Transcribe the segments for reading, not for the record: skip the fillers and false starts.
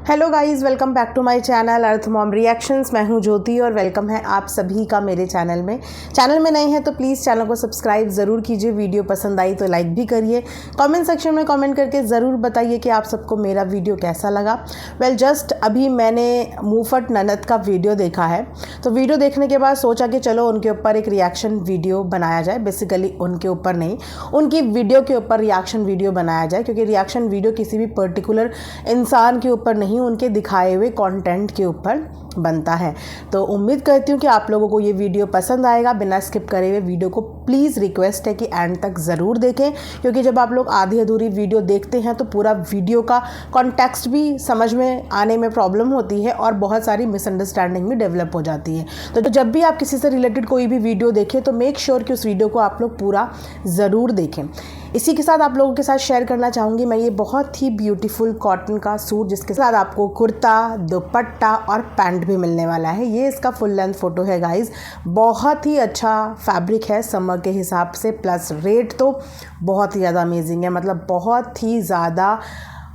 Hello guys, welcome back to my channel Earth Mom Reactions. मैं हूं ज्योति और welcome है आप सभी का मेरे चैनल में नए हैं तो प्लीज़ चैनल को सब्सक्राइब ज़रूर कीजिए। वीडियो पसंद आई तो लाइक भी करिए। कमेंट सेक्शन में कमेंट करके ज़रूर बताइए कि आप सबको मेरा वीडियो कैसा लगा। जस्ट अभी मैंने मुफट ननद का वीडियो देखा है, तो वीडियो देखने के बाद सोचा कि चलो उनके ऊपर एक रिएक्शन वीडियो बनाया जाए। बेसिकली उनके ऊपर नहीं, उनकी वीडियो के ऊपर रिएक्शन वीडियो बनाया जाए, क्योंकि रिएक्शन वीडियो किसी भी पर्टिकुलर इंसान के ऊपर नहीं, उनके दिखाए हुए कंटेंट के ऊपर बनता है। तो उम्मीद करती हूँ कि आप लोगों को ये वीडियो पसंद आएगा। बिना स्किप करे हुए वीडियो को प्लीज़ रिक्वेस्ट है कि एंड तक ज़रूर देखें, क्योंकि जब आप लोग आधी अधूरी वीडियो देखते हैं तो पूरा वीडियो का कॉन्टेक्स्ट भी समझ में आने में प्रॉब्लम होती है और बहुत सारी मिसअंडरस्टैंडिंग भी डेवलप हो जाती है। तो जब भी आप किसी से रिलेटेड कोई भी वीडियो देखें तो मेक श्योर कि उस वीडियो को आप लोग पूरा ज़रूर देखें। इसी के साथ आप लोगों के साथ शेयर करना चाहूँगी मैं ये बहुत ही ब्यूटीफुल कॉटन का सूट, जिसके साथ आपको कुर्ता, दुपट्टा और पैंट भी मिलने वाला है। ये इसका फुल लेंथ फ़ोटो है गाइज़। बहुत ही अच्छा फैब्रिक है समर के हिसाब से, प्लस रेट तो बहुत ही ज़्यादा अमेजिंग है। मतलब बहुत ही ज़्यादा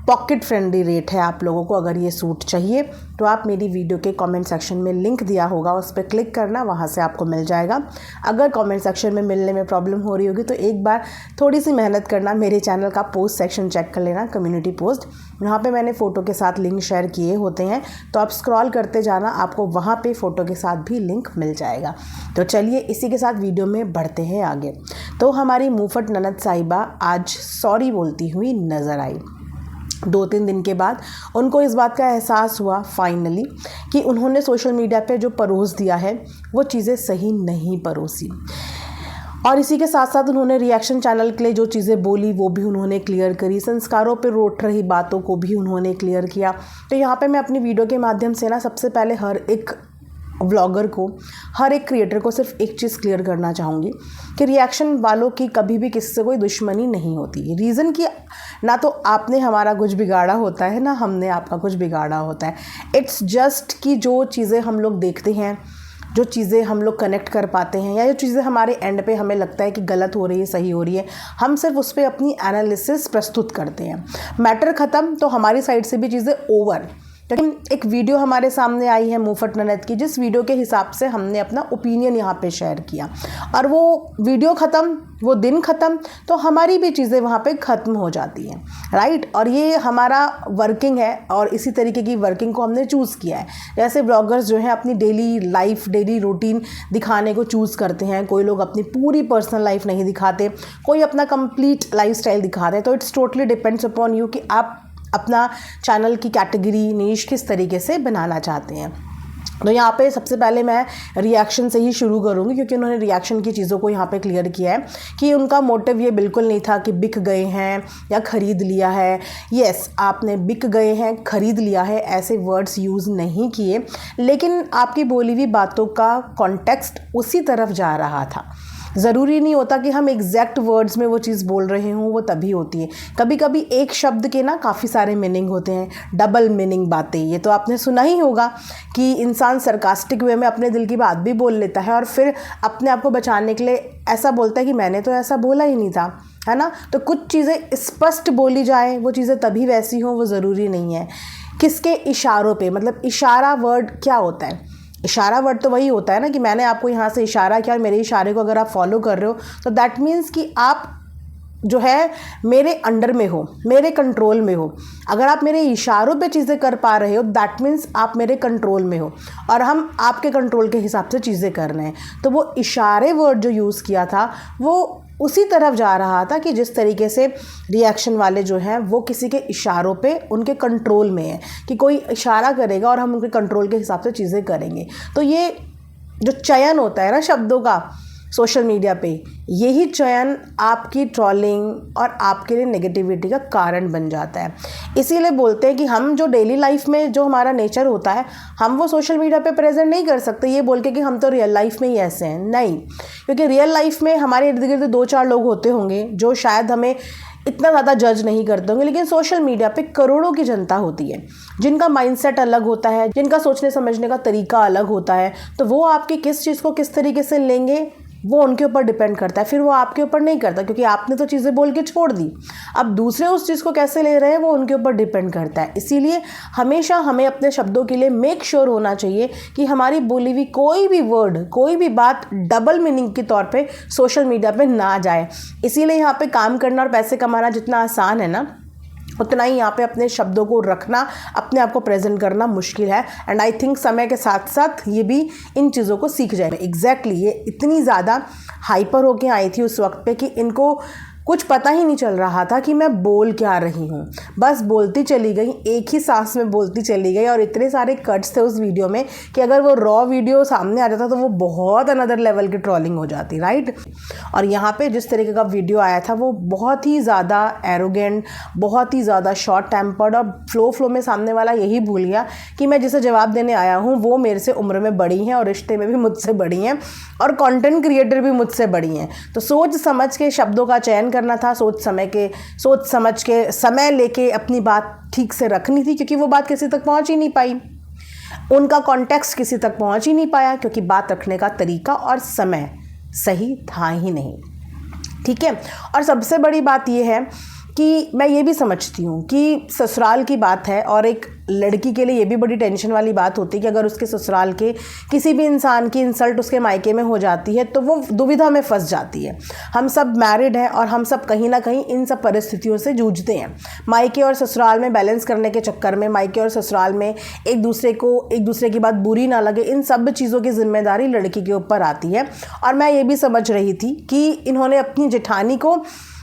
पॉकेट फ्रेंडली रेट है। आप लोगों को अगर ये सूट चाहिए तो आप मेरी वीडियो के कमेंट सेक्शन में लिंक दिया होगा, उस पर क्लिक करना, वहाँ से आपको मिल जाएगा। अगर कमेंट सेक्शन में मिलने में प्रॉब्लम हो रही होगी तो एक बार थोड़ी सी मेहनत करना, मेरे चैनल का पोस्ट सेक्शन चेक कर लेना, कम्युनिटी पोस्ट, वहाँ पे मैंने फ़ोटो के साथ लिंक शेयर किए होते हैं। तो आप स्क्रॉल करते जाना, आपको वहाँ पे फ़ोटो के साथ भी लिंक मिल जाएगा। तो चलिए इसी के साथ वीडियो में बढ़ते हैं आगे। तो हमारी मुफट ननद साहिबा आज सॉरी बोलती हुई नज़र आई। 2-3 दिन के बाद उनको इस बात का एहसास हुआ फाइनली कि उन्होंने सोशल मीडिया पे जो परोस दिया है वो चीज़ें सही नहीं परोसी। और इसी के साथ साथ उन्होंने रिएक्शन चैनल के लिए जो चीज़ें बोली वो भी उन्होंने क्लियर करी। संस्कारों पे रोट रही बातों को भी उन्होंने क्लियर किया। तो यहाँ पे मैं अपनी वीडियो के माध्यम से ना सबसे पहले हर एक व्लॉगर को, हर एक क्रिएटर को सिर्फ एक चीज़ क्लियर करना चाहूँगी कि रिएक्शन वालों की कभी भी किसी से कोई दुश्मनी नहीं होती। रीज़न कि ना तो आपने हमारा कुछ बिगाड़ा होता है, ना हमने आपका कुछ बिगाड़ा होता है। इट्स जस्ट कि जो चीज़ें हम लोग देखते हैं, जो चीज़ें हम लोग कनेक्ट कर पाते हैं, या जो चीज़ें हमारे एंड पे हमें लगता है कि गलत हो रही है, सही हो रही है, हम सिर्फ उस पर अपनी एनालिसिस प्रस्तुत करते हैं। मैटर ख़त्म, तो हमारी साइड से भी चीज़ें ओवर। लेकिन एक वीडियो हमारे सामने आई है मुफट ननद की, जिस वीडियो के हिसाब से हमने अपना ओपिनियन यहाँ पे शेयर किया, और वो वीडियो ख़त्म, वो दिन ख़त्म, तो हमारी भी चीज़ें वहाँ पे ख़त्म हो जाती हैं, राइट। और ये हमारा वर्किंग है और इसी तरीके की वर्किंग को हमने चूज़ किया है। जैसे ब्लॉगर्स जो हैं अपनी डेली लाइफ, डेली रूटीन दिखाने को चूज़ करते हैं। कोई लोग अपनी पूरी पर्सनल लाइफ नहीं दिखाते, कोई अपना कंप्लीट लाइफस्टाइल दिखाते हैं। तो it's totally depends upon you कि आप अपना चैनल की कैटेगरी, नीश किस तरीके से बनाना चाहते हैं। तो यहाँ पे सबसे पहले मैं रिएक्शन से ही शुरू करूँगी, क्योंकि उन्होंने रिएक्शन की चीज़ों को यहाँ पे क्लियर किया है कि उनका मोटिव ये बिल्कुल नहीं था कि बिक गए हैं या ख़रीद लिया है। यस, आपने बिक गए हैं, ख़रीद लिया है, ऐसे वर्ड्स यूज़ नहीं किए, लेकिन आपकी बोली हुई बातों का कॉन्टेक्स्ट उसी तरफ जा रहा था। ज़रूरी नहीं होता कि हम एग्जैक्ट वर्ड्स में वो चीज़ बोल रहे हों, वो तभी होती है। कभी कभी एक शब्द के ना काफ़ी सारे मीनिंग होते हैं, डबल मीनिंग बातें। ये तो आपने सुना ही होगा कि इंसान सरकास्टिक वे में अपने दिल की बात भी बोल लेता है और फिर अपने आप को बचाने के लिए ऐसा बोलता है कि मैंने तो ऐसा बोला ही नहीं था, है ना। तो कुछ चीज़ें स्पष्ट बोली जाए, वो चीज़ें तभी वैसी हों, वो ज़रूरी नहीं है। किसके इशारों पे, मतलब इशारा वर्ड क्या होता है? इशारा वर्ड तो वही होता है ना कि मैंने आपको यहाँ से इशारा किया और मेरे इशारे को अगर आप फॉलो कर रहे हो तो दैट मीन्स कि आप जो है मेरे अंडर में हो, मेरे कंट्रोल में हो। अगर आप मेरे इशारों पे चीज़ें कर पा रहे हो दैट मीन्स आप मेरे कंट्रोल में हो और हम आपके कंट्रोल के हिसाब से चीज़ें कर रहे हैं। तो वो इशारे वर्ड जो यूज़ किया था वो उसी तरफ जा रहा था कि जिस तरीके से रिएक्शन वाले जो हैं वो किसी के इशारों पे उनके कंट्रोल में है, कि कोई इशारा करेगा और हम उनके कंट्रोल के हिसाब से चीज़ें करेंगे। तो ये जो चयन होता है ना शब्दों का सोशल मीडिया पे, यही चयन आपकी ट्रोलिंग और आपके लिए नेगेटिविटी का कारण बन जाता है। इसीलिए बोलते हैं कि हम जो डेली लाइफ में जो हमारा नेचर होता है हम वो सोशल मीडिया पे प्रेजेंट नहीं कर सकते, ये बोल के कि हम तो रियल लाइफ में ही ऐसे हैं। नहीं, क्योंकि रियल लाइफ में हमारे इर्द गिर्द 2-4 लोग होते होंगे जो शायद हमें इतना ज़्यादा जज नहीं करते होंगे, लेकिन सोशल मीडिया पे करोड़ों की जनता होती है जिनका माइंडसेट अलग होता है, जिनका सोचने समझने का तरीका अलग होता है। तो वो आपकी किस चीज़ को किस तरीके से लेंगे वो उनके ऊपर डिपेंड करता है, फिर वो आपके ऊपर नहीं करता, क्योंकि आपने तो चीज़ें बोल के छोड़ दी। अब दूसरे उस चीज़ को कैसे ले रहे हैं वो उनके ऊपर डिपेंड करता है। इसीलिए हमेशा हमें अपने शब्दों के लिए मेक श्योर होना चाहिए कि हमारी बोली हुई कोई भी वर्ड, कोई भी बात डबल मीनिंग के तौर पे सोशल मीडिया पे ना जाए। इसीलिए यहाँ पे काम करना और पैसे कमाना जितना आसान है ना, उतना ही यहाँ पे अपने शब्दों को रखना, अपने आप को प्रेजेंट करना मुश्किल है। एंड आई थिंक समय के साथ साथ ये भी इन चीज़ों को सीख जाएगा। एग्जैक्टली ये इतनी ज़्यादा हाइपर होके आई थी उस वक्त पे कि इनको कुछ पता ही नहीं चल रहा था कि मैं बोल क्या रही हूँ। बस बोलती चली गई, एक ही सांस में बोलती चली गई, और इतने सारे कट्स थे उस वीडियो में कि अगर वो रॉ वीडियो सामने आ जाता तो वो बहुत अनदर लेवल की ट्रोलिंग हो जाती, राइट। और यहाँ पे जिस तरीके का वीडियो आया था वो बहुत ही ज़्यादा एरोगेंट, बहुत ही ज़्यादा शॉर्ट टेम्पर्ड, और फ्लो में सामने वाला यही भूल गया कि मैं जिसे जवाब देने आया हूँ वो मेरे से उम्र में बड़ी हैं और रिश्ते में भी मुझसे बड़ी हैं और कंटेंट क्रिएटर भी मुझसे बड़ी हैं। तो सोच समझ के शब्दों का चयन करना था, सोच समझ के समय लेके अपनी बात ठीक से रखनी थी, क्योंकि वो बात किसी तक पहुंच ही नहीं पाई, उनका कॉन्टेक्स्ट किसी तक पहुंच ही नहीं पाया, क्योंकि बात रखने का तरीका और समय सही था ही नहीं, ठीक है। और सबसे बड़ी बात यह है कि मैं ये भी समझती हूँ कि ससुराल की बात है, और एक लड़की के लिए ये भी बड़ी टेंशन वाली बात होती है कि अगर उसके ससुराल के किसी भी इंसान की इंसल्ट उसके मायके में हो जाती है तो वो दुविधा में फंस जाती है। हम सब मैरिड हैं और हम सब कहीं ना कहीं इन सब परिस्थितियों से जूझते हैं। मायके और ससुराल में बैलेंस करने के चक्कर में, मायके और ससुराल में एक दूसरे की बात बुरी ना लगे, इन सब चीज़ों की जिम्मेदारी लड़की के ऊपर आती है। और मैं ये भी समझ रही थी कि इन्होंने अपनी जेठानी को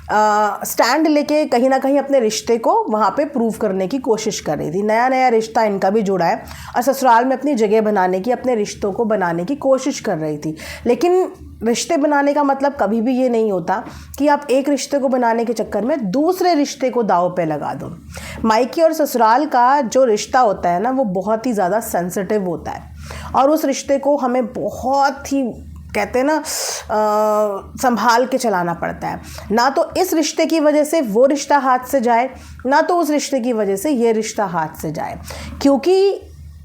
स्टैंड लेके कहीं ना कहीं अपने रिश्ते को वहाँ पे प्रूव करने की कोशिश कर रही थी। नया नया रिश्ता इनका भी जुड़ा है और ससुराल में अपनी जगह बनाने की, अपने रिश्तों को बनाने की कोशिश कर रही थी। लेकिन रिश्ते बनाने का मतलब कभी भी ये नहीं होता कि आप एक रिश्ते को बनाने के चक्कर में दूसरे रिश्ते को दांव पे लगा दो। मायके और ससुराल का जो रिश्ता होता है ना, वो बहुत ही ज़्यादा सेंसिटिव होता है और उस रिश्ते को हमें बहुत ही, कहते हैं ना, संभाल के चलाना पड़ता है। ना तो इस रिश्ते की वजह से वो रिश्ता हाथ से जाए, ना तो उस रिश्ते की वजह से ये रिश्ता हाथ से जाए, क्योंकि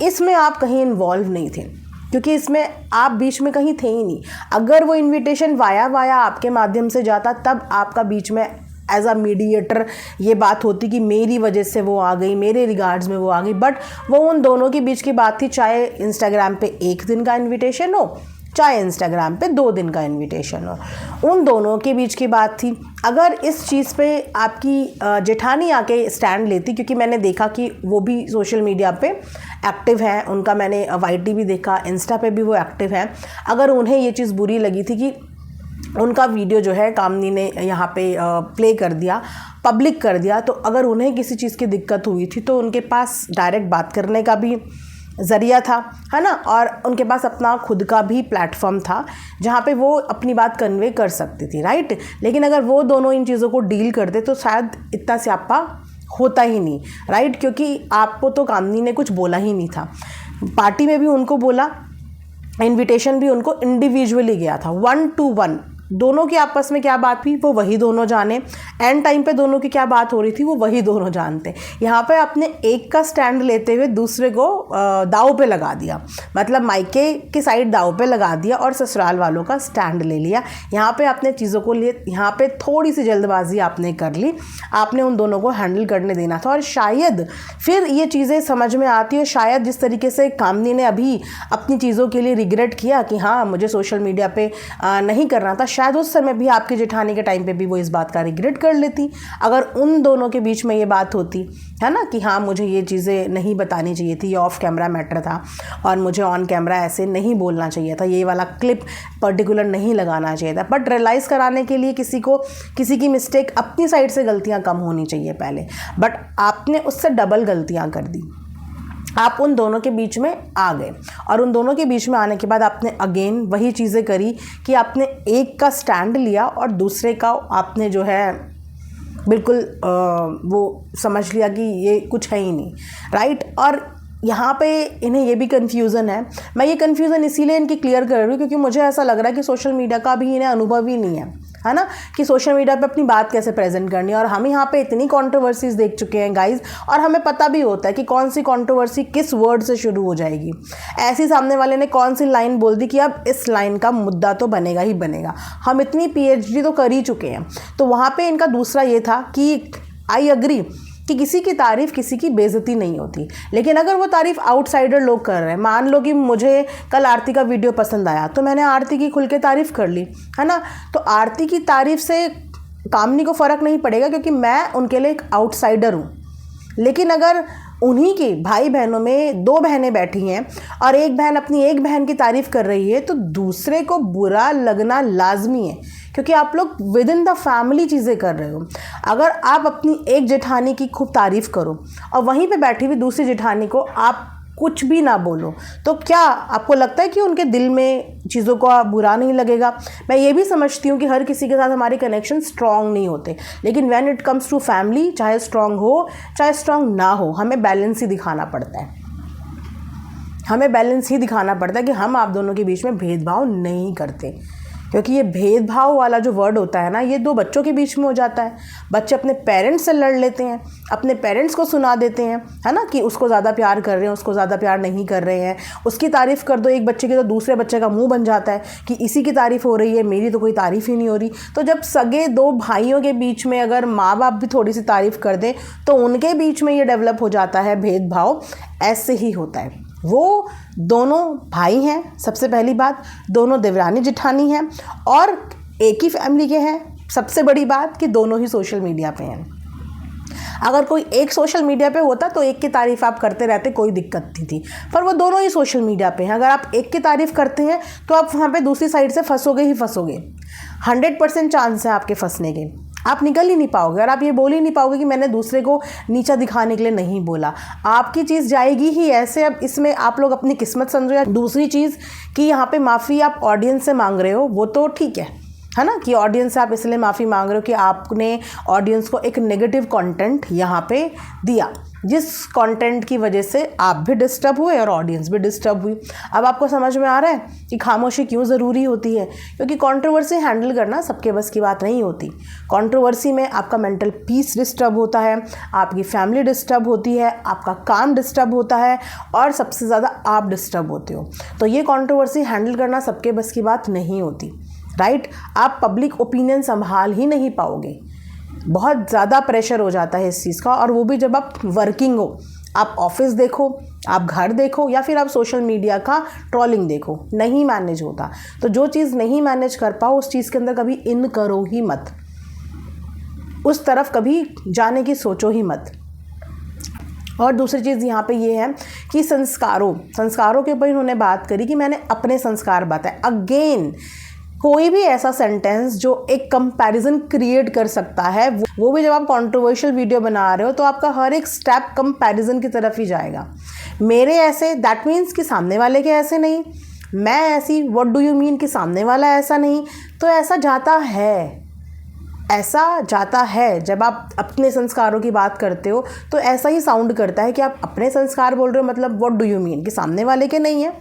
इसमें आप कहीं इन्वॉल्व नहीं थे, क्योंकि इसमें आप बीच में कहीं थे ही नहीं। अगर वो इन्विटेशन वाया आपके माध्यम से जाता तब आपका बीच में एज अ मीडिएटर ये बात होती कि मेरी वजह से वो आ गई, मेरे रिगार्ड्स में वो आ गई। बट वो उन दोनों के बीच की बात थी, चाहे इंस्टाग्राम पे 1 दिन का इन्विटेशन हो, चाहे इंस्टाग्राम पे 2 दिन का इन्विटेशन हो, उन दोनों के बीच की बात थी। अगर इस चीज़ पे आपकी जेठानी आके स्टैंड लेती, क्योंकि मैंने देखा कि वो भी सोशल मीडिया पे एक्टिव हैं, उनका मैंने वाईटी भी देखा, इंस्टा पे भी वो एक्टिव हैं। अगर उन्हें ये चीज़ बुरी लगी थी कि उनका वीडियो जो है कामनी ने यहाँ पे प्ले कर दिया, पब्लिक कर दिया, तो अगर उन्हें किसी चीज़ की दिक्कत हुई थी तो उनके पास डायरेक्ट बात करने का भी ज़रिया था, है ना, और उनके पास अपना खुद का भी प्लेटफॉर्म था जहाँ पे वो अपनी बात कन्वे कर सकती थी, राइट। लेकिन अगर वो दोनों इन चीज़ों को डील करते तो शायद इतना स्यापा होता ही नहीं, राइट, क्योंकि आपको तो कामनी ने कुछ बोला ही नहीं था। पार्टी में भी उनको बोला, इनविटेशन भी उनको इंडिविजुअली गया था, 1 to 1। दोनों की आपस में क्या बात हुई वो वही दोनों जाने, एंड टाइम पे दोनों की क्या बात हो रही थी वो वही दोनों जानते। यहाँ पे आपने एक का स्टैंड लेते हुए दूसरे को दाव पे लगा दिया, मतलब मायके की साइड दाव पे लगा दिया और ससुराल वालों का स्टैंड ले लिया। यहाँ पे आपने चीज़ों को लिए, यहाँ पे थोड़ी सी जल्दबाजी आपने कर ली, आपने उन दोनों को हैंडल करने देना था। और शायद फिर ये चीज़ें समझ में आती है, शायद जिस तरीके से कामनी ने अभी अपनी चीज़ों के लिए रिग्रेट किया कि हाँ मुझे सोशल मीडिया पे नहीं करना था, शायद उस समय भी आपकी जेठानी के टाइम पे भी वो इस बात का रिग्रेट कर लेती। अगर उन दोनों के बीच में ये बात होती, है ना, कि हाँ मुझे ये चीज़ें नहीं बतानी चाहिए थी, ये ऑफ कैमरा मैटर था और मुझे ऑन कैमरा ऐसे नहीं बोलना चाहिए था, ये वाला क्लिप पर्टिकुलर नहीं लगाना चाहिए था। बट रियलाइज़ कराने के लिए किसी की मिस्टेक, अपनी साइड से गलतियाँ कम होनी चाहिए पहले, बट आपने उससे डबल गलतियाँ कर दी। आप उन दोनों के बीच में आ गए और उन दोनों के बीच में आने के बाद आपने अगेन वही चीज़ें करी कि आपने एक का स्टैंड लिया और दूसरे का आपने जो है बिल्कुल वो समझ लिया कि ये कुछ है ही नहीं, राइट। और यहाँ पे इन्हें ये भी कन्फ्यूज़न है, मैं ये कन्फ्यूज़न इसीलिए इनकी क्लियर कर रही हूँ क्योंकि मुझे ऐसा लग रहा है कि सोशल मीडिया का भी इन्हें अनुभव ही नहीं है, है ना, कि सोशल मीडिया पे अपनी बात कैसे प्रेजेंट करनी है। और हम यहाँ पे इतनी कंट्रोवर्सीज देख चुके हैं गाइज, और हमें पता भी होता है कि कौन सी कंट्रोवर्सी किस वर्ड से शुरू हो जाएगी। ऐसी सामने वाले ने कौन सी लाइन बोल दी कि अब इस लाइन का मुद्दा तो बनेगा ही बनेगा। हम इतनी PhD तो कर ही चुके हैं। तो वहाँ पे इनका दूसरा ये था कि आई अग्री कि किसी की तारीफ़ किसी की बेइज्जती नहीं होती, लेकिन अगर वो तारीफ़ आउटसाइडर लोग कर रहे हैं, मान लो कि मुझे कल आरती का वीडियो पसंद आया तो मैंने आरती की खुल के तारीफ़ कर ली, है ना, तो आरती की तारीफ़ से कामनी को फ़र्क नहीं पड़ेगा क्योंकि मैं उनके लिए एक आउटसाइडर हूँ। लेकिन अगर उन्हीं के भाई बहनों में 2 बहनें बैठी हैं और एक बहन अपनी एक बहन की तारीफ़ कर रही है तो दूसरे को बुरा लगना लाजमी है, क्योंकि आप लोग विद इन द फैमिली चीज़ें कर रहे हो। अगर आप अपनी एक जेठानी की खूब तारीफ़ करो और वहीं पे बैठी हुई दूसरी जेठानी को आप कुछ भी ना बोलो, तो क्या आपको लगता है कि उनके दिल में चीज़ों का बुरा नहीं लगेगा? मैं ये भी समझती हूँ कि हर किसी के साथ हमारे कनेक्शन स्ट्रॉन्ग नहीं होते, लेकिन when it comes to family, चाहे स्ट्रॉन्ग हो चाहे स्ट्रॉन्ग ना हो, हमें बैलेंस ही दिखाना पड़ता है। हमें बैलेंस ही दिखाना पड़ता है कि हम आप दोनों के बीच में भेदभाव नहीं करते, क्योंकि ये भेदभाव वाला जो वर्ड होता है ना, ये 2 बच्चों के बीच में हो जाता है। बच्चे अपने पेरेंट्स से लड़ लेते हैं, अपने पेरेंट्स को सुना देते हैं, है ना, कि उसको ज़्यादा प्यार कर रहे हैं, उसको ज़्यादा प्यार नहीं कर रहे हैं। उसकी तारीफ़ कर दो एक बच्चे की तो दूसरे बच्चे का मुंह बन जाता है कि इसी की तारीफ़ हो रही है, मेरी तो कोई तारीफ़ ही नहीं हो रही। तो जब सगे 2 भाइयों के बीच में अगर माँ बाप भी थोड़ी सी तारीफ़ कर दें तो उनके बीच में ये डेवलप हो जाता है भेदभाव। ऐसे ही होता है। वो दोनों भाई हैं, सबसे पहली बात, दोनों देवरानी जेठानी हैं और एक ही फैमिली के हैं। सबसे बड़ी बात कि दोनों ही सोशल मीडिया पे हैं। अगर कोई एक सोशल मीडिया पे होता तो एक की तारीफ़ आप करते रहते, कोई दिक्कत नहीं थी, पर वो दोनों ही सोशल मीडिया पे हैं। अगर आप एक की तारीफ़ करते हैं तो आप वहाँ पे दूसरी साइड से फंसोगे ही फंसोगे। 100% चांस है आपके फंसने के, आप निकल ही नहीं पाओगे। और आप ये बोल ही नहीं पाओगे कि मैंने दूसरे को नीचा दिखाने के लिए नहीं बोला, आपकी चीज़ जाएगी ही ऐसे। अब इसमें आप लोग अपनी किस्मत समझो। या दूसरी चीज़ कि यहाँ पे माफ़ी आप ऑडियंस से मांग रहे हो, वो तो ठीक है ना, कि ऑडियंस से आप इसलिए माफ़ी मांग रहे हो कि आपने ऑडियंस को एक नेगेटिव कंटेंट यहाँ पे दिया, जिस कंटेंट की वजह से आप भी डिस्टर्ब हुए और ऑडियंस भी डिस्टर्ब हुई। अब आपको समझ में आ रहा है कि खामोशी क्यों ज़रूरी होती है, क्योंकि कंट्रोवर्सी हैंडल करना सबके बस की बात नहीं होती। कंट्रोवर्सी में आपका मेंटल पीस डिस्टर्ब होता है, आपकी फैमिली डिस्टर्ब होती है, आपका काम डिस्टर्ब होता है और सबसे ज़्यादा आप डिस्टर्ब होते हो। तो ये कंट्रोवर्सी हैंडल करना सबके बस की बात नहीं होती, राइट। आप पब्लिक ओपिनियन संभाल ही नहीं पाओगे, बहुत ज़्यादा प्रेशर हो जाता है इस चीज़ का। और वो भी जब आप वर्किंग हो, आप ऑफिस देखो, आप घर देखो, या फिर आप सोशल मीडिया का ट्रोलिंग देखो, नहीं मैनेज होता। तो जो चीज़ नहीं मैनेज कर पाओ उस चीज़ के अंदर कभी इन करो ही मत, उस तरफ कभी जाने की सोचो ही मत। और दूसरी चीज़ यहाँ पे ये है कि संस्कारों के ऊपर इन्होंने बात करी कि मैंने अपने संस्कार बताए। अगेन कोई भी ऐसा सेंटेंस जो एक कंपैरिजन क्रिएट कर सकता है, वो भी जब आप कंट्रोवर्शियल वीडियो बना रहे हो तो आपका हर एक स्टेप कंपैरिजन की तरफ ही जाएगा। मेरे ऐसे, दैट मीन्स कि सामने वाले के ऐसे नहीं, मैं ऐसी, व्हाट डू यू मीन कि सामने वाला ऐसा नहीं। तो ऐसा जाता है जब आप अपने संस्कारों की बात करते हो तो ऐसा ही साउंड करता है कि आप अपने संस्कार बोल रहे हो, मतलब व्हाट डू यू मीन कि सामने वाले के नहीं है।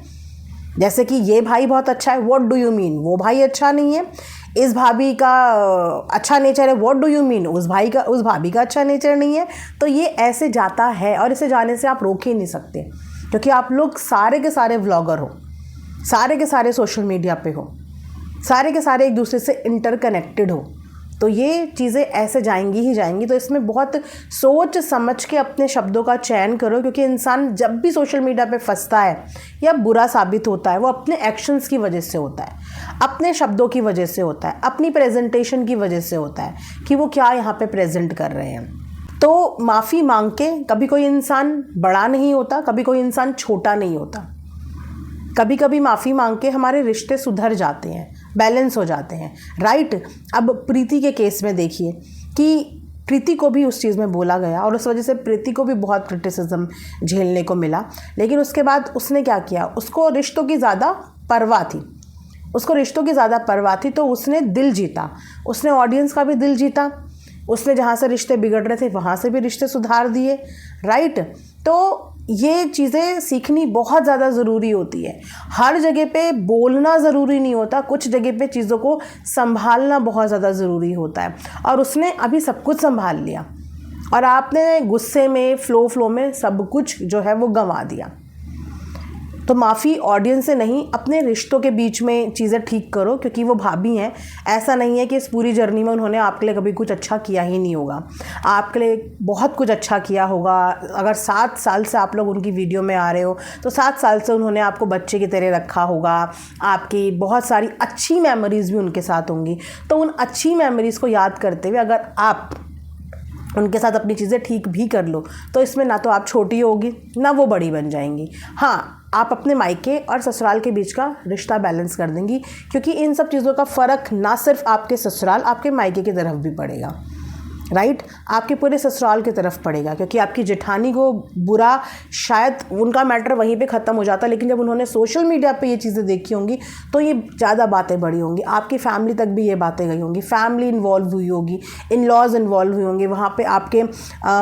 जैसे कि ये भाई बहुत अच्छा है, व्हाट डू यू मीन वो भाई अच्छा नहीं है। इस भाभी का अच्छा नेचर है, व्हाट डू यू मीन उस भाभी का अच्छा नेचर नहीं है। तो ये ऐसे जाता है और इसे जाने से आप रोक ही नहीं सकते, क्योंकि आप लोग सारे के सारे व्लॉगर हो, सारे के सारे सोशल मीडिया पे हो, सारे के सारे एक दूसरे से इंटरकनेक्टेड हो। तो ये चीज़ें ऐसे जाएंगी ही जाएंगी। तो इसमें बहुत सोच समझ के अपने शब्दों का चयन करो, क्योंकि इंसान जब भी सोशल मीडिया पे फंसता है या बुरा साबित होता है वो अपने एक्शंस की वजह से होता है, अपने शब्दों की वजह से होता है, अपनी प्रेजेंटेशन की वजह से होता है कि वो क्या यहाँ पे प्रेजेंट कर रहे हैं। तो माफ़ी मांग के कभी कोई इंसान बड़ा नहीं होता, कभी कोई इंसान छोटा नहीं होता। कभी कभी माफ़ी मांग के हमारे रिश्ते सुधर जाते हैं, बैलेंस हो जाते हैं, राइट। अब प्रीति के केस में देखिए कि प्रीति को भी उस चीज़ में बोला गया और उस वजह से प्रीति को भी बहुत क्रिटिसिज्म झेलने को मिला, लेकिन उसके बाद उसने क्या किया, उसको रिश्तों की ज़्यादा परवाह थी, तो उसने दिल जीता, उसने ऑडियंस का भी दिल जीता, उसने जहाँ से रिश्ते बिगड़ रहे थे वहाँ से भी रिश्ते सुधार दिए, राइट। तो ये चीज़ें सीखनी बहुत ज़्यादा ज़रूरी होती है। हर जगह पे बोलना ज़रूरी नहीं होता, कुछ जगह पे चीज़ों को संभालना बहुत ज़्यादा ज़रूरी होता है। और उसने अभी सब कुछ संभाल लिया और आपने गुस्से में फ्लो में सब कुछ जो है वो गंवा दिया। तो माफ़ी ऑडियंस से नहीं, अपने रिश्तों के बीच में चीज़ें ठीक करो, क्योंकि वो भाभी हैं। ऐसा नहीं है कि इस पूरी जर्नी में उन्होंने आपके लिए कभी कुछ अच्छा किया ही नहीं होगा, आपके लिए बहुत कुछ अच्छा किया होगा। अगर 7 साल से आप लोग उनकी वीडियो में आ रहे हो तो 7 साल से उन्होंने आपको बच्चे की तरह रखा होगा, आपकी बहुत सारी अच्छी मेमोरीज़ भी उनके साथ होंगी। तो उन अच्छी मेमोरीज़ को याद करते हुए अगर आप उनके साथ अपनी चीज़ें ठीक भी कर लो तो इसमें ना तो आप छोटी होगी ना वो बड़ी बन जाएंगी। हाँ, आप अपने मायके और ससुराल के बीच का रिश्ता बैलेंस कर देंगी, क्योंकि इन सब चीज़ों का फ़र्क ना सिर्फ आपके ससुराल, आपके मायके की तरफ भी पड़ेगा, राइट। आपके पूरे ससुराल की तरफ पड़ेगा, क्योंकि आपकी जेठानी को बुरा शायद उनका मैटर वहीं पे ख़त्म हो जाता, लेकिन जब उन्होंने सोशल मीडिया पे ये चीज़ें देखी होंगी तो ये ज़्यादा बातें बढ़ी होंगी, आपकी फैमिली तक भी ये बातें गई होंगी, फैमिली इन्वॉल्व हुई होगी, इन लॉज इन्वॉल्व हुए होंगे, वहाँ पे आपके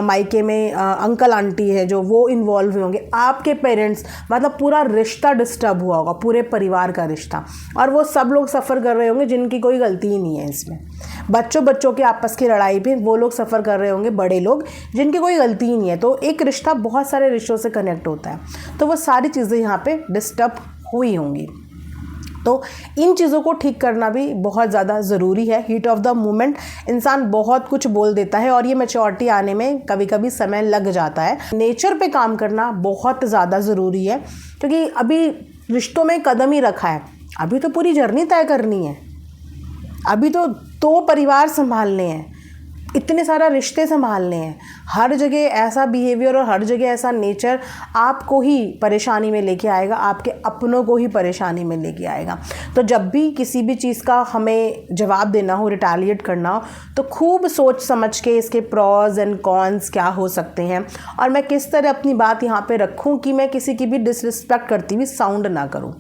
मायके में अंकल आंटी है जो वो इन्वॉल्व हुए होंगे, आपके पेरेंट्स, मतलब पूरा रिश्ता डिस्टर्ब हुआ होगा, पूरे परिवार का रिश्ता। और वो सब लोग सफ़र कर रहे होंगे जिनकी कोई गलती ही नहीं है इसमें। बच्चों के आपस की लड़ाई भी वो लोग सफ़र कर रहे होंगे, बड़े लोग जिनकी कोई गलती ही नहीं है। तो एक रिश्ता बहुत सारे रिश्तों से कनेक्ट होता है, तो वो सारी चीज़ें यहाँ पे डिस्टर्ब हुई होंगी। तो इन चीज़ों को ठीक करना भी बहुत ज़्यादा ज़रूरी है। हीट ऑफ द मोमेंट इंसान बहुत कुछ बोल देता है और ये मैच्योरिटी आने में कभी कभी समय लग जाता है। नेचर पे काम करना बहुत ज़्यादा ज़रूरी है, क्योंकि अभी रिश्तों में कदम ही रखा है, अभी तो पूरी जर्नी तय करनी है, अभी तो 2 परिवार संभालने हैं, इतने सारा रिश्ते संभालने हैं। हर जगह ऐसा बिहेवियर और हर जगह ऐसा नेचर आपको ही परेशानी में लेके आएगा, आपके अपनों को ही परेशानी में लेके आएगा। तो जब भी किसी भी चीज़ का हमें जवाब देना हो, रिटेलिएट करना हो, तो खूब सोच समझ के इसके प्रॉज एंड कॉन्स क्या हो सकते हैं और मैं किस तरह अपनी बात यहाँ पे रखूँ कि मैं किसी की भी डिसरिस्पेक्ट करती हुई साउंड ना करूँ।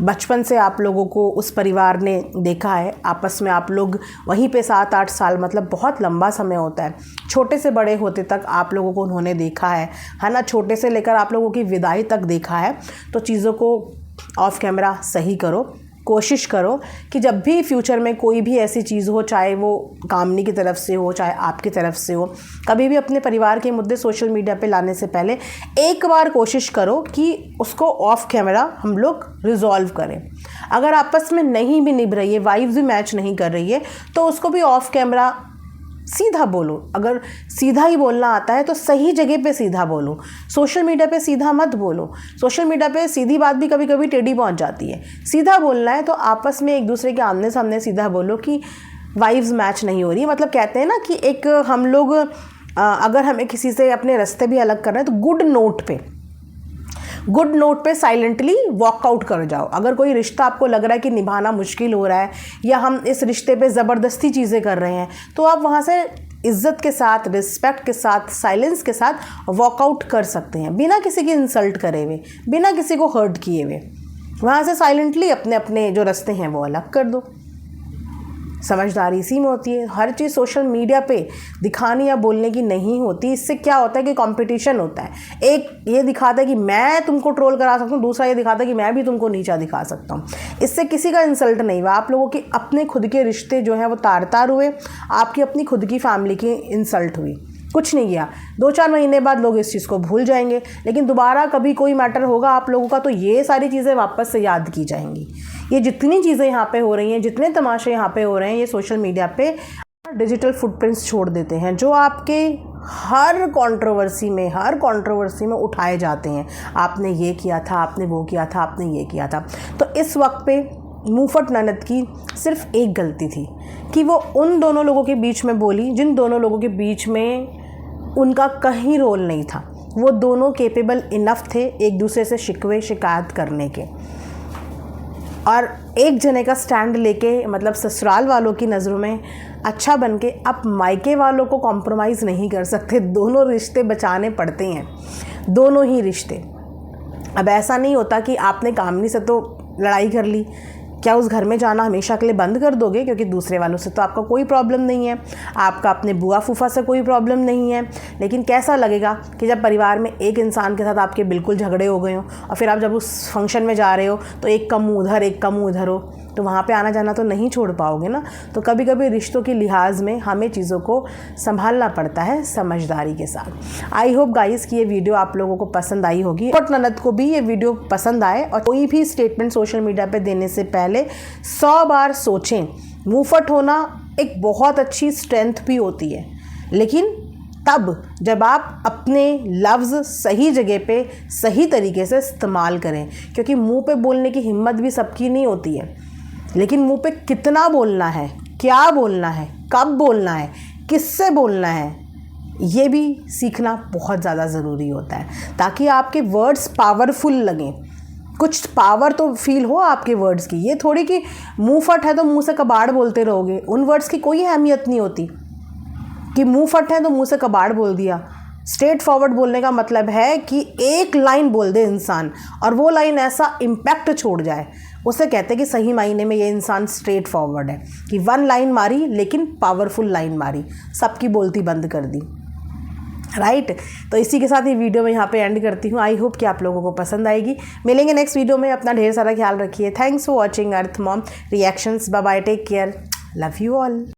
बचपन से आप लोगों को उस परिवार ने देखा है, आपस में आप लोग वहीं पे 7-8 साल, मतलब बहुत लंबा समय होता है, छोटे से बड़े होते तक आप लोगों को उन्होंने देखा है ना, छोटे से लेकर आप लोगों की विदाई तक देखा है। तो चीज़ों को ऑफ कैमरा सही करो, कोशिश करो कि जब भी फ्यूचर में कोई भी ऐसी चीज़ हो, चाहे वो कामनी की तरफ से हो चाहे आपकी तरफ से हो, कभी भी अपने परिवार के मुद्दे सोशल मीडिया पे लाने से पहले एक बार कोशिश करो कि उसको ऑफ कैमरा हम लोग रिजॉल्व करें। अगर आपस में नहीं भी निभ रही है, वाइब्स भी मैच नहीं कर रही है, तो उसको भी ऑफ कैमरा सीधा बोलो। अगर सीधा ही बोलना आता है तो सही जगह पे सीधा बोलो, सोशल मीडिया पे सीधा मत बोलो। सोशल मीडिया पे सीधी बात भी कभी कभी टेढ़ी पहुंच जाती है। सीधा बोलना है तो आपस में एक दूसरे के आमने सामने सीधा बोलो कि वाइब्स मैच नहीं हो रही। मतलब कहते हैं ना कि एक हम लोग अगर हमें किसी से अपने रास्ते भी अलग करना है तो गुड नोट पे साइलेंटली वॉकआउट कर जाओ। अगर कोई रिश्ता आपको लग रहा है कि निभाना मुश्किल हो रहा है या हम इस रिश्ते पे ज़बरदस्ती चीज़ें कर रहे हैं, तो आप वहाँ से इज़्ज़त के साथ, रिस्पेक्ट के साथ, साइलेंस के साथ वॉकआउट कर सकते हैं, बिना किसी की इंसल्ट करे हुए, बिना किसी को हर्ट किए हुए। वहाँ से साइलेंटली अपने अपने जो रास्ते हैं वो अलग कर दो। समझदारी इसी में होती है। हर चीज़ सोशल मीडिया पे दिखाने या बोलने की नहीं होती। इससे क्या होता है कि कंपटीशन होता है। एक ये दिखाता है कि मैं तुमको ट्रोल करा सकता हूँ, दूसरा ये दिखाता है कि मैं भी तुमको नीचा दिखा सकता हूँ। इससे किसी का इंसल्ट नहीं हुआ, आप लोगों के अपने खुद के रिश्ते जो हैं वो तार तार हुए, आपकी अपनी खुद की फैमिली की इंसल्ट हुई, कुछ नहीं किया। 2-4 महीने बाद लोग इस चीज़ को भूल जाएंगे, लेकिन दोबारा कभी कोई मैटर होगा आप लोगों का तो ये सारी चीज़ें वापस से याद की जाएंगी। ये जितनी चीज़ें यहाँ पे हो रही हैं, जितने तमाशे यहाँ पे हो रहे हैं, ये सोशल मीडिया पे डिजिटल फुटप्रिंट्स छोड़ देते हैं जो आपके हर कंट्रोवर्सी में उठाए जाते हैं। आपने ये किया था, आपने वो किया था, आपने ये किया था। तो इस वक्त पे मुफट ननद की सिर्फ एक गलती थी कि वो उन दोनों लोगों के बीच में बोली जिन दोनों लोगों के बीच में उनका कहीं रोल नहीं था। वो दोनों केपेबल इनफ थे एक दूसरे से शिकवे शिकायत करने के, और एक जने का स्टैंड लेके, मतलब ससुराल वालों की नज़रों में अच्छा बन के आप मायके वालों को कॉम्प्रोमाइज़ नहीं कर सकते। दोनों रिश्ते बचाने पड़ते हैं, दोनों ही रिश्ते। अब ऐसा नहीं होता कि आपने कामनी से तो लड़ाई कर ली, क्या उस घर में जाना हमेशा के लिए बंद कर दोगे? क्योंकि दूसरे वालों से तो आपका कोई प्रॉब्लम नहीं है, आपका अपने बुआ फूफा से कोई प्रॉब्लम नहीं है, लेकिन कैसा लगेगा कि जब परिवार में एक इंसान के साथ आपके बिल्कुल झगड़े हो गए हो और फिर आप जब उस फंक्शन में जा रहे हो तो एक का मुँह उधर एक का मुँह उधर हो, तो वहाँ पे आना जाना तो नहीं छोड़ पाओगे ना। तो कभी कभी रिश्तों के लिहाज में हमें चीज़ों को संभालना पड़ता है समझदारी के साथ। आई होप गाइस कि ये वीडियो आप लोगों को पसंद आई होगी और ननद को भी ये वीडियो पसंद आए। और कोई भी स्टेटमेंट सोशल मीडिया पे देने से पहले 100 बार सोचें। मुंहफट होना एक बहुत अच्छी स्ट्रेंथ भी होती है, लेकिन तब जब आप अपने लफ्ज़ सही जगह पे सही तरीके से इस्तेमाल करें, क्योंकि मुंह पे बोलने की हिम्मत भी सबकी नहीं होती है, लेकिन मुंह पे कितना बोलना है, क्या बोलना है, कब बोलना है, किससे बोलना है, ये भी सीखना बहुत ज़्यादा ज़रूरी होता है, ताकि आपके वर्ड्स पावरफुल लगें, कुछ पावर तो फील हो आपके वर्ड्स की। ये थोड़ी कि मुंह फट है तो मुंह से कबाड़ बोलते रहोगे, उन वर्ड्स की कोई अहमियत नहीं होती कि मुंह फट है तो मुंह से कबाड़ बोल दिया। स्ट्रेट फॉरवर्ड बोलने का मतलब है कि एक लाइन बोल दे इंसान और वो लाइन ऐसा इम्पैक्ट छोड़ जाए, उसे कहते हैं कि सही मायने में ये इंसान स्ट्रेट फॉरवर्ड है, कि वन लाइन मारी लेकिन पावरफुल लाइन मारी, सबकी बोलती बंद कर दी, राइट। तो इसी के साथ ये वीडियो मैं यहाँ पे एंड करती हूँ। आई होप कि आप लोगों को पसंद आएगी। मिलेंगे नेक्स्ट वीडियो में। अपना ढेर सारा ख्याल रखिए। Thanks for watching Earth Mom Reactions. Bye bye, take care, love you all.